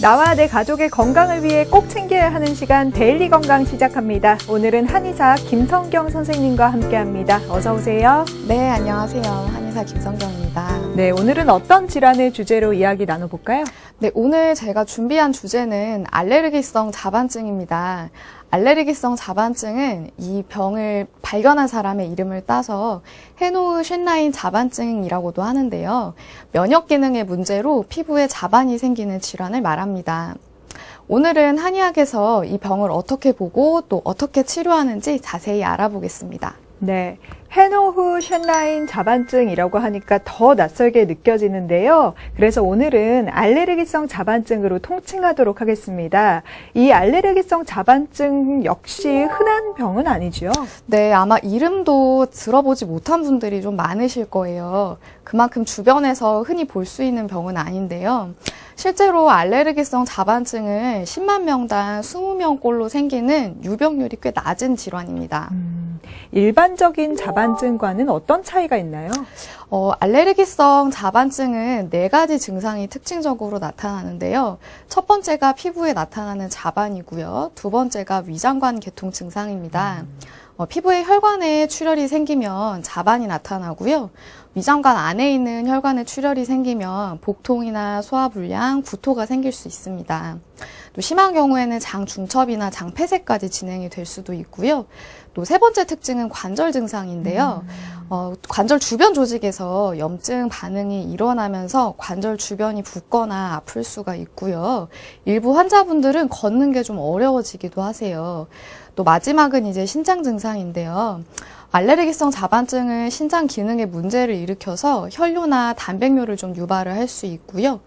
나와 내 가족의 건강을 위해 꼭 챙겨야 하는 시간 데일리 건강 시작합니다. 오늘은 한의사 김성경 선생님과 함께합니다. 어서 오세요. 네, 안녕하세요. 한의사 김성경입니다. 네, 오늘은 어떤 질환을 주제로 이야기 나눠볼까요? 네, 오늘 제가 준비한 주제는 알레르기성 자반증입니다. 알레르기성 자반증은 이 병을 발견한 사람의 이름을 따서 헤노우 쉔라인 자반증이라고도 하는데요. 면역 기능의 문제로 피부에 자반이 생기는 질환을 말합니다. 오늘은 한의학에서 이 병을 어떻게 보고 또 어떻게 치료하는지 자세히 알아보겠습니다. 네, 헤노후 쉔라인 자반증이라고 하니까 더 낯설게 느껴지는데요. 그래서 오늘은 알레르기성 자반증으로 통칭하도록 하겠습니다. 이 알레르기성 자반증 역시 흔한 병은 아니죠? 네, 아마 이름도 들어보지 못한 분들이 좀 많으실 거예요. 그만큼 주변에서 흔히 볼 수 있는 병은 아닌데요. 실제로 알레르기성 자반증은 10만 명당 20명꼴로 생기는 유병률이 꽤 낮은 질환입니다. 일반적인 자반증과는 어떤 차이가 있나요? 알레르기성 자반증은 4가지 증상이 특징적으로 나타나는데요. 첫 번째가 피부에 나타나는 자반이고요. 두 번째가 위장관 계통 증상입니다. 피부에 혈관에 출혈이 생기면 자반이 나타나고요. 위장관 안에 있는 혈관에 출혈이 생기면 복통이나 소화불량, 구토가 생길 수 있습니다. 또 심한 경우에는 장 중첩이나 장 폐쇄까지 진행이 될 수도 있고요. 또 세 번째 특징은 관절 증상인데요. 관절 주변 조직에서 염증 반응이 일어나면서 관절 주변이 붓거나 아플 수가 있고요. 일부 환자분들은 걷는 게 좀 어려워지기도 하세요. 또 마지막은 이제 신장 증상인데요. 알레르기성 자반증은 신장 기능에 문제를 일으켜서 혈뇨나 단백뇨를 좀 유발을 할 수 있고요.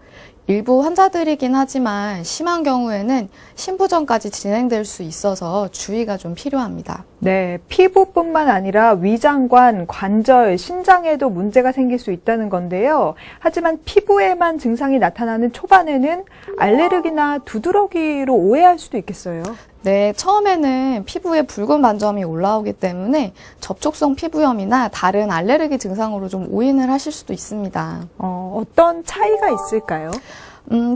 일부 환자들이긴 하지만 심한 경우에는 신부전까지 진행될 수 있어서 주의가 좀 필요합니다. 네, 피부뿐만 아니라 위장관, 관절, 신장에도 문제가 생길 수 있다는 건데요. 하지만 피부에만 증상이 나타나는 초반에는 알레르기나 두드러기로 오해할 수도 있겠어요. 네, 처음에는 피부에 붉은 반점이 올라오기 때문에 접촉성 피부염이나 다른 알레르기 증상으로 좀 오인을 하실 수도 있습니다. 어떤 차이가 있을까요?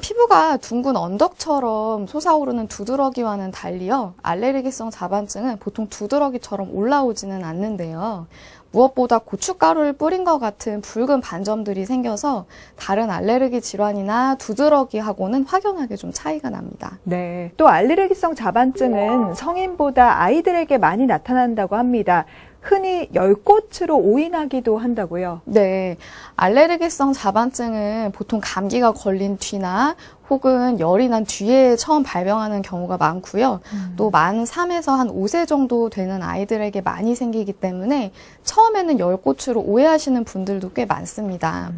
피부가 둥근 언덕처럼 솟아오르는 두드러기와는 달리요. 알레르기성 자반증은 보통 두드러기처럼 올라오지는 않는데요. 무엇보다 고춧가루를 뿌린 것 같은 붉은 반점들이 생겨서 다른 알레르기 질환이나 두드러기하고는 확연하게 좀 차이가 납니다. 네, 또 알레르기성 자반증은 성인보다 아이들에게 많이 나타난다고 합니다. 흔히 열꽃으로 오인하기도 한다고요? 네, 알레르기성 자반증은 보통 감기가 걸린 뒤나 혹은 열이 난 뒤에 처음 발병하는 경우가 많고요. 또 만 3에서 한 5세 정도 되는 아이들에게 많이 생기기 때문에 처음에는 열꽃으로 오해하시는 분들도 꽤 많습니다.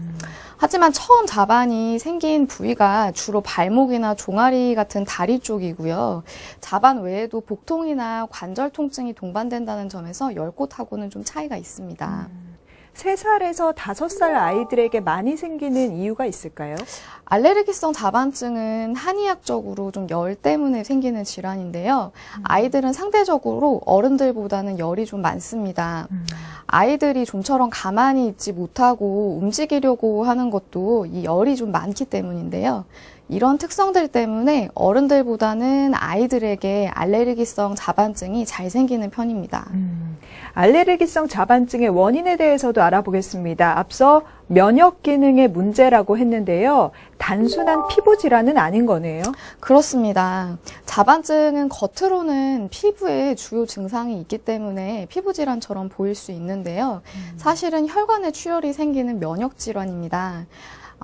하지만 처음 자반이 생긴 부위가 주로 발목이나 종아리 같은 다리 쪽이고요. 자반 외에도 복통이나 관절 통증이 동반된다는 점에서 열꽃하고는 좀 차이가 있습니다. 3살에서 5살 아이들에게 많이 생기는 이유가 있을까요? 알레르기성 자반증은 한의학적으로 좀 열 때문에 생기는 질환인데요. 아이들은 상대적으로 어른들보다는 열이 좀 많습니다. 아이들이 좀처럼 가만히 있지 못하고 움직이려고 하는 것도 이 열이 좀 많기 때문인데요. 이런 특성들 때문에 어른들보다는 아이들에게 알레르기성 자반증이 잘 생기는 편입니다. 알레르기성 자반증의 원인에 대해서도 알아보겠습니다. 앞서 면역 기능의 문제라고 했는데요. 단순한 피부 질환은 아닌 거네요. 그렇습니다. 자반증은 겉으로는 피부에 주요 증상이 있기 때문에 피부 질환처럼 보일 수 있는데요. 사실은 혈관에 출혈이 생기는 면역 질환입니다.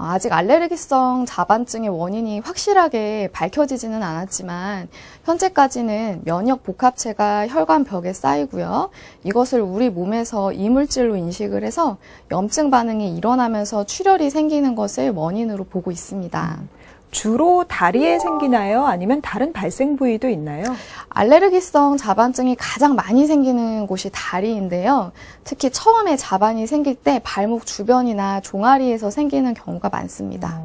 아직 알레르기성 자반증의 원인이 확실하게 밝혀지지는 않았지만 현재까지는 면역 복합체가 혈관 벽에 쌓이고요. 이것을 우리 몸에서 이물질로 인식을 해서 염증 반응이 일어나면서 출혈이 생기는 것을 원인으로 보고 있습니다. 주로 다리에 생기나요? 아니면 다른 발생 부위도 있나요? 알레르기성 자반증이 가장 많이 생기는 곳이 다리인데요. 특히 처음에 자반이 생길 때 발목 주변이나 종아리에서 생기는 경우가 많습니다.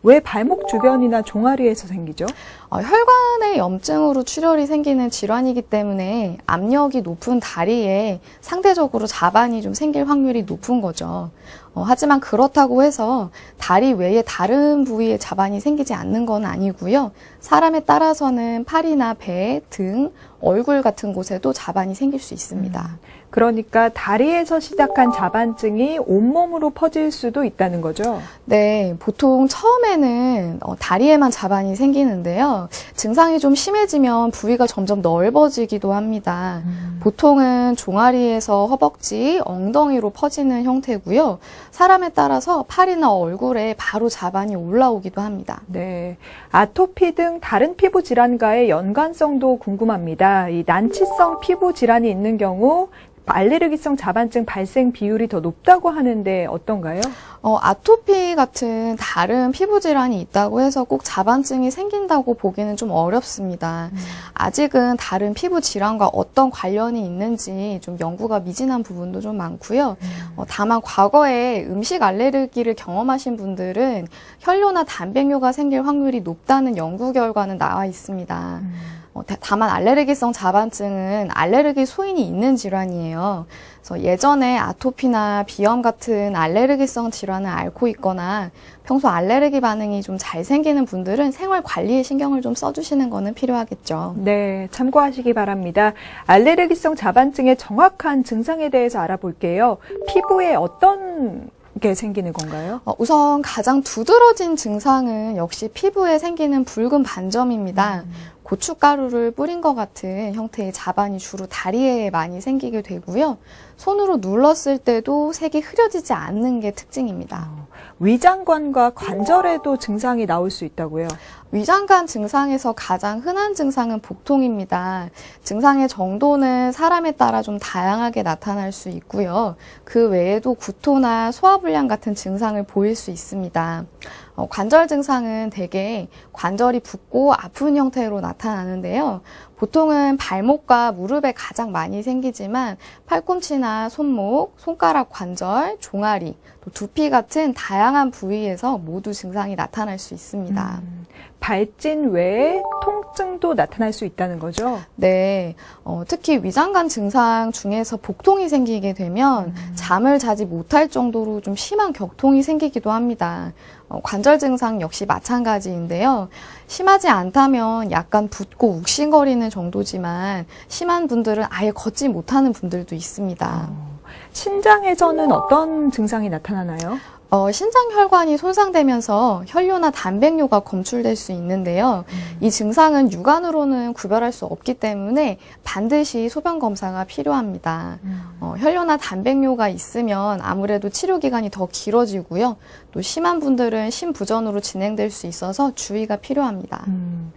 왜 발목 주변이나 종아리에서 생기죠? 혈관의 염증으로 출혈이 생기는 질환이기 때문에 압력이 높은 다리에 상대적으로 자반이 좀 생길 확률이 높은 거죠. 하지만 그렇다고 해서 다리 외에 다른 부위에 자반이 생기지 않는 건 아니고요. 사람에 따라서는 팔이나 배, 등, 얼굴 같은 곳에도 자반이 생길 수 있습니다. 그러니까 다리에서 시작한 자반증이 온몸으로 퍼질 수도 있다는 거죠? 네, 보통 처음에는 다리에만 자반이 생기는데요. 증상이 좀 심해지면 부위가 점점 넓어지기도 합니다. 보통은 종아리에서 허벅지, 엉덩이로 퍼지는 형태고요. 사람에 따라서 팔이나 얼굴에 바로 자반이 올라오기도 합니다. 네, 아토피 등 다른 피부 질환과의 연관성도 궁금합니다. 이 난치성 피부 질환이 있는 경우 알레르기성 자반증 발생 비율이 더 높다고 하는데 어떤가요? 아토피 같은 다른 피부 질환이 있다고 해서 꼭 자반증이 생긴다고 보기는 좀 어렵습니다. 아직은 다른 피부 질환과 어떤 관련이 있는지 좀 연구가 미진한 부분도 좀 많고요. 다만 과거에 음식 알레르기를 경험하신 분들은 혈뇨나 단백뇨가 생길 확률이 높다는 연구 결과는 나와 있습니다. 다만 알레르기성 자반증은 알레르기 소인이 있는 질환이에요. 그래서 예전에 아토피나 비염 같은 알레르기성 질환을 앓고 있거나 평소 알레르기 반응이 좀 잘 생기는 분들은 생활 관리에 신경을 좀 써주시는 거는 필요하겠죠. 네, 참고하시기 바랍니다. 알레르기성 자반증의 정확한 증상에 대해서 알아볼게요. 피부에 어떤 게 생기는 건가요? 우선 가장 두드러진 증상은 역시 피부에 생기는 붉은 반점입니다. 고춧가루를 뿌린 것 같은 형태의 자반이 주로 다리에 많이 생기게 되고요. 손으로 눌렀을 때도 색이 흐려지지 않는 게 특징입니다. 위장관과 관절에도 증상이 나올 수 있다고요? 위장관 증상에서 가장 흔한 증상은 복통입니다. 증상의 정도는 사람에 따라 좀 다양하게 나타날 수 있고요. 그 외에도 구토나 소화불량 같은 증상을 보일 수 있습니다. 관절 증상은 대개 관절이 붓고 아픈 형태로 나타나는데요. 보통은 발목과 무릎에 가장 많이 생기지만 팔꿈치나 손목, 손가락 관절, 종아리, 또 두피 같은 다양한 부위에서 모두 증상이 나타날 수 있습니다. 발진 외에 통증도 나타날 수 있다는 거죠? 네, 특히 위장관 증상 중에서 복통이 생기게 되면 잠을 자지 못할 정도로 좀 심한 격통이 생기기도 합니다. 관절 증상 역시 마찬가지인데요. 심하지 않다면 약간 붓고 욱신거리는 정도지만 심한 분들은 아예 걷지 못하는 분들도 있습니다. 신장에서는 어떤 증상이 나타나나요? 신장 혈관이 손상되면서 혈뇨나 단백뇨가 검출될 수 있는데요. 이 증상은 육안으로는 구별할 수 없기 때문에 반드시 소변 검사가 필요합니다. 혈뇨나 단백뇨가 있으면 아무래도 치료 기간이 더 길어지고요. 또 심한 분들은 심부전으로 진행될 수 있어서 주의가 필요합니다.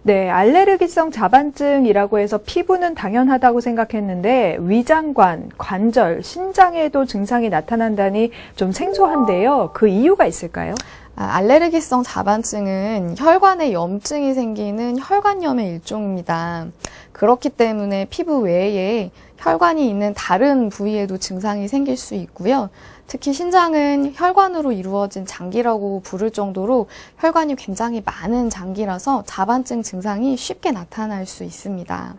네, 알레르기성 자반증이라고 해서 피부는 당연하다고 생각했는데 위장관, 관절, 신장에도 증상이 나타난다니 좀 생소한데요. 그 이유가 있을까요? 알레르기성 자반증은 혈관에 염증이 생기는 혈관염의 일종입니다. 그렇기 때문에 피부 외에 혈관이 있는 다른 부위에도 증상이 생길 수 있고요. 특히 신장은 혈관으로 이루어진 장기라고 부를 정도로 혈관이 굉장히 많은 장기라서 자반증 증상이 쉽게 나타날 수 있습니다.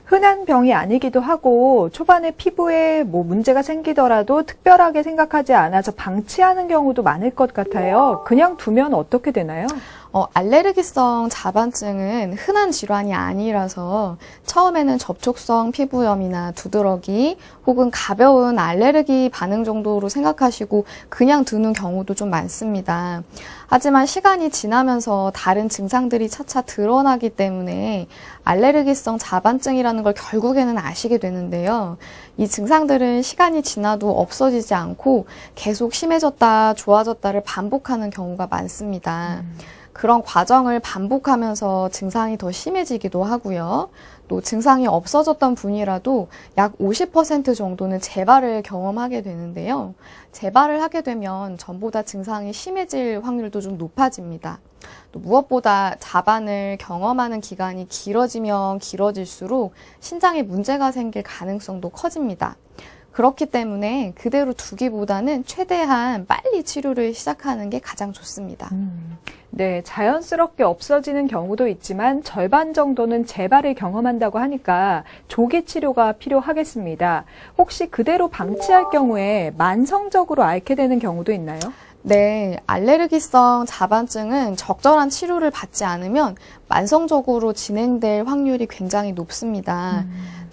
흔한 병이 아니기도 하고 초반에 피부에 문제가 생기더라도 특별하게 생각하지 않아서 방치하는 경우도 많을 것 같아요. 그냥 두면 어떻게 되나요? 알레르기성 자반증은 흔한 질환이 아니라서 처음에는 접촉성 피부염이나 두드러기 혹은 가벼운 알레르기 반응 정도로 생각하시고 그냥 두는 경우도 좀 많습니다. 하지만 시간이 지나면서 다른 증상들이 차차 드러나기 때문에 알레르기성 자반증이라는 걸 결국에는 아시게 되는데요. 이 증상들은 시간이 지나도 없어지지 않고 계속 심해졌다, 좋아졌다를 반복하는 경우가 많습니다. 그런 과정을 반복하면서 증상이 더 심해지기도 하고요. 또 증상이 없어졌던 분이라도 약 50% 정도는 재발을 경험하게 되는데요. 재발을 하게 되면 전보다 증상이 심해질 확률도 좀 높아집니다. 또 무엇보다 자반을 경험하는 기간이 길어지면 길어질수록 신장에 문제가 생길 가능성도 커집니다. 그렇기 때문에 그대로 두기보다는 최대한 빨리 치료를 시작하는 게 가장 좋습니다. 네, 자연스럽게 없어지는 경우도 있지만 절반 정도는 재발을 경험한다고 하니까 조기 치료가 필요하겠습니다. 혹시 그대로 방치할 경우에 만성적으로 앓게 되는 경우도 있나요? 네, 알레르기성 자반증은 적절한 치료를 받지 않으면 만성적으로 진행될 확률이 굉장히 높습니다.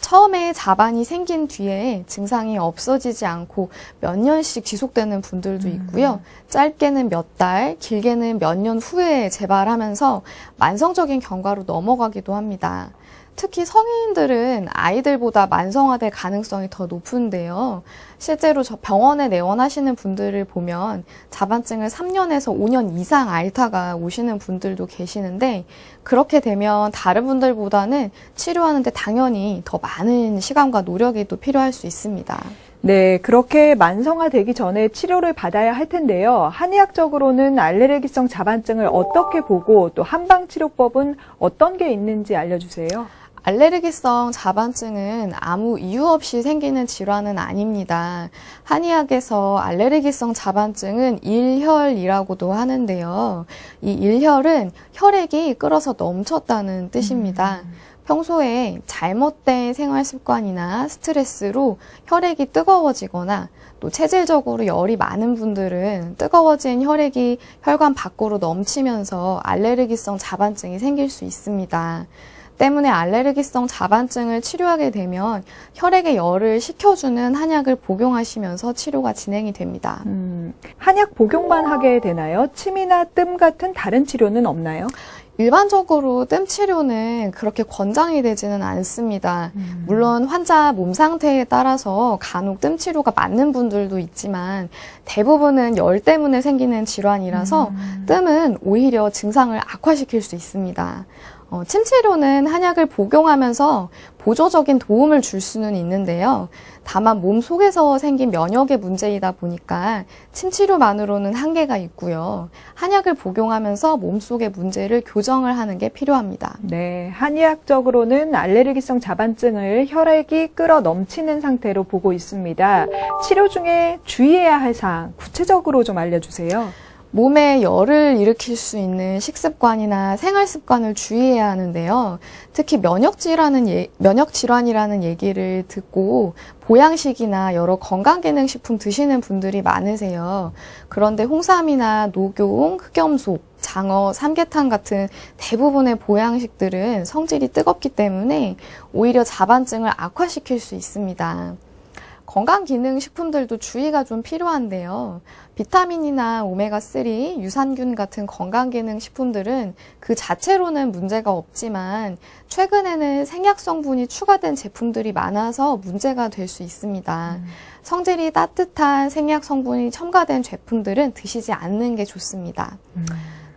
처음에 자반이 생긴 뒤에 증상이 없어지지 않고 몇 년씩 지속되는 분들도 있고요. 짧게는 몇 달, 길게는 몇 년 후에 재발하면서 만성적인 경과로 넘어가기도 합니다. 특히 성인들은 아이들보다 만성화될 가능성이 더 높은데요. 실제로 병원에 내원하시는 분들을 보면 자반증을 3년에서 5년 이상 앓다가 오시는 분들도 계시는데 그렇게 되면 다른 분들보다는 치료하는데 당연히 더 많은 시간과 노력이 또 필요할 수 있습니다. 네, 그렇게 만성화되기 전에 치료를 받아야 할 텐데요. 한의학적으로는 알레르기성 자반증을 어떻게 보고 또 한방치료법은 어떤 게 있는지 알려주세요. 알레르기성 자반증은 아무 이유 없이 생기는 질환은 아닙니다. 한의학에서 알레르기성 자반증은 일혈이라고도 하는데요. 이 일혈은 혈액이 끓어서 넘쳤다는 뜻입니다. 평소에 잘못된 생활 습관이나 스트레스로 혈액이 뜨거워지거나 또 체질적으로 열이 많은 분들은 뜨거워진 혈액이 혈관 밖으로 넘치면서 알레르기성 자반증이 생길 수 있습니다. 때문에 알레르기성 자반증을 치료하게 되면 혈액의 열을 식혀주는 한약을 복용하시면서 치료가 진행이 됩니다. 한약 복용만 하게 되나요? 침이나 뜸 같은 다른 치료는 없나요? 일반적으로 뜸 치료는 그렇게 권장이 되지는 않습니다. 물론 환자 몸 상태에 따라서 간혹 뜸 치료가 맞는 분들도 있지만 대부분은 열 때문에 생기는 질환이라서 뜸은 오히려 증상을 악화시킬 수 있습니다. 침 치료는 한약을 복용하면서 보조적인 도움을 줄 수는 있는데요. 다만 몸 속에서 생긴 면역의 문제이다 보니까 침 치료만으로는 한계가 있고요. 한약을 복용하면서 몸속의 문제를 교정을 하는 게 필요합니다. 네, 한의학적으로는 알레르기성 자반증을 혈액이 끓어 넘치는 상태로 보고 있습니다. 치료 중에 주의해야 할 사항 구체적으로 좀 알려주세요. 몸에 열을 일으킬 수 있는 식습관이나 생활 습관을 주의해야 하는데요. 특히 면역 질환이라는 얘기를 듣고 보양식이나 여러 건강기능식품 드시는 분들이 많으세요. 그런데 홍삼이나 녹용, 흑염소, 장어, 삼계탕 같은 대부분의 보양식들은 성질이 뜨겁기 때문에 오히려 자반증을 악화시킬 수 있습니다. 건강기능식품들도 주의가 좀 필요한데요. 비타민이나 오메가3, 유산균 같은 건강기능식품들은 그 자체로는 문제가 없지만 최근에는 생약 성분이 추가된 제품들이 많아서 문제가 될 수 있습니다. 성질이 따뜻한 생약 성분이 첨가된 제품들은 드시지 않는 게 좋습니다.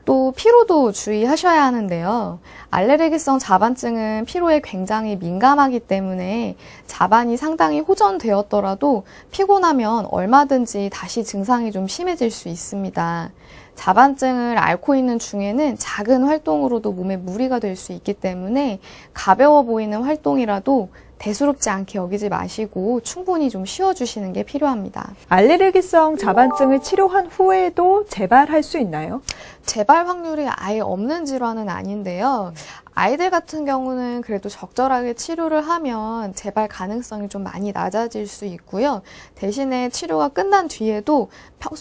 또 피로도 주의하셔야 하는데요. 알레르기성 자반증은 피로에 굉장히 민감하기 때문에 자반이 상당히 호전되었더라도 피곤하면 얼마든지 다시 증상이 좀 심해질 수 있습니다. 자반증을 앓고 있는 중에는 작은 활동으로도 몸에 무리가 될 수 있기 때문에 가벼워 보이는 활동이라도 대수롭지 않게 여기지 마시고 충분히 좀 쉬어주시는 게 필요합니다. 알레르기성 자반증을 치료한 후에도 재발할 수 있나요? 재발 확률이 아예 없는 질환은 아닌데요. 아이들 같은 경우는 그래도 적절하게 치료를 하면 재발 가능성이 좀 많이 낮아질 수 있고요. 대신에 치료가 끝난 뒤에도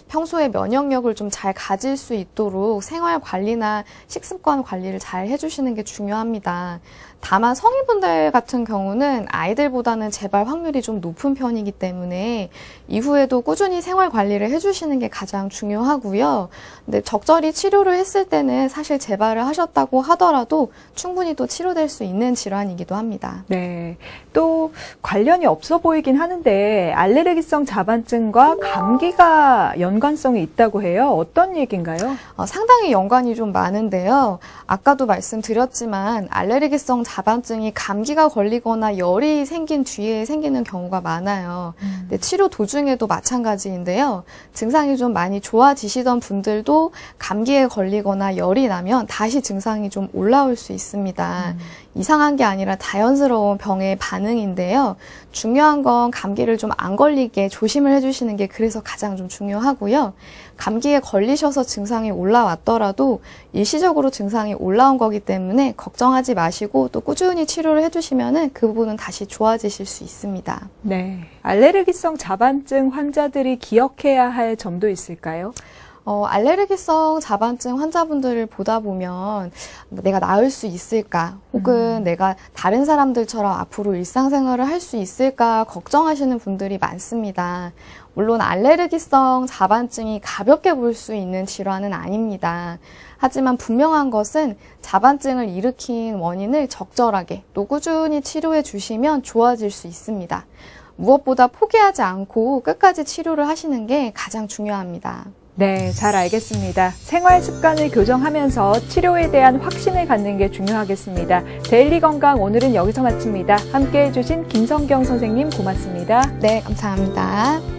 평소에 면역력을 좀 잘 가질 수 있도록 생활 관리나 식습관 관리를 잘 해주시는 게 중요합니다. 다만 성인분들 같은 경우는 아이들보다는 재발 확률이 좀 높은 편이기 때문에 이후에도 꾸준히 생활 관리를 해주시는 게 가장 중요하고요. 근데 적절히 치료를 했을 때는 사실 재발을 하셨다고 하더라도 충분히 또 치료될 수 있는 질환이기도 합니다. 네, 또 관련이 없어 보이긴 하는데 알레르기성 자반증과 감기가 연관성이 있다고 해요. 어떤 얘기인가요? 상당히 연관이 좀 많은데요. 아까도 말씀드렸지만 알레르기성 자반증이 감기가 걸리거나 열이 생긴 뒤에 생기는 경우가 많아요. 근데 치료 도중에도 마찬가지인데요. 증상이 좀 많이 좋아지시던 분들도 감기에 걸리거나 열이 나면 다시 증상이 좀 올라올 수 있습니다. 이상한 게 아니라 자연스러운 병의 반응인데요. 중요한 건 감기를 좀 안 걸리게 조심을 해주시는 게 그래서 가장 좀 중요하고요. 감기에 걸리셔서 증상이 올라왔더라도 일시적으로 증상이 올라온 거기 때문에 걱정하지 마시고 또 꾸준히 치료를 해주시면은 그 부분은 다시 좋아지실 수 있습니다. 네. 알레르기성 자반증 환자들이 기억해야 할 점도 있을까요? 알레르기성 자반증 환자분들을 보다 보면 내가 나을 수 있을까? 혹은 내가 다른 사람들처럼 앞으로 일상생활을 할 수 있을까? 걱정하시는 분들이 많습니다. 물론 알레르기성 자반증이 가볍게 볼 수 있는 질환은 아닙니다. 하지만 분명한 것은 자반증을 일으킨 원인을 적절하게 또 꾸준히 치료해 주시면 좋아질 수 있습니다. 무엇보다 포기하지 않고 끝까지 치료를 하시는 게 가장 중요합니다. 네, 잘 알겠습니다. 생활 습관을 교정하면서 치료에 대한 확신을 갖는 게 중요하겠습니다. 데일리 건강 오늘은 여기서 마칩니다. 함께 해주신 김성경 선생님 고맙습니다. 네, 감사합니다.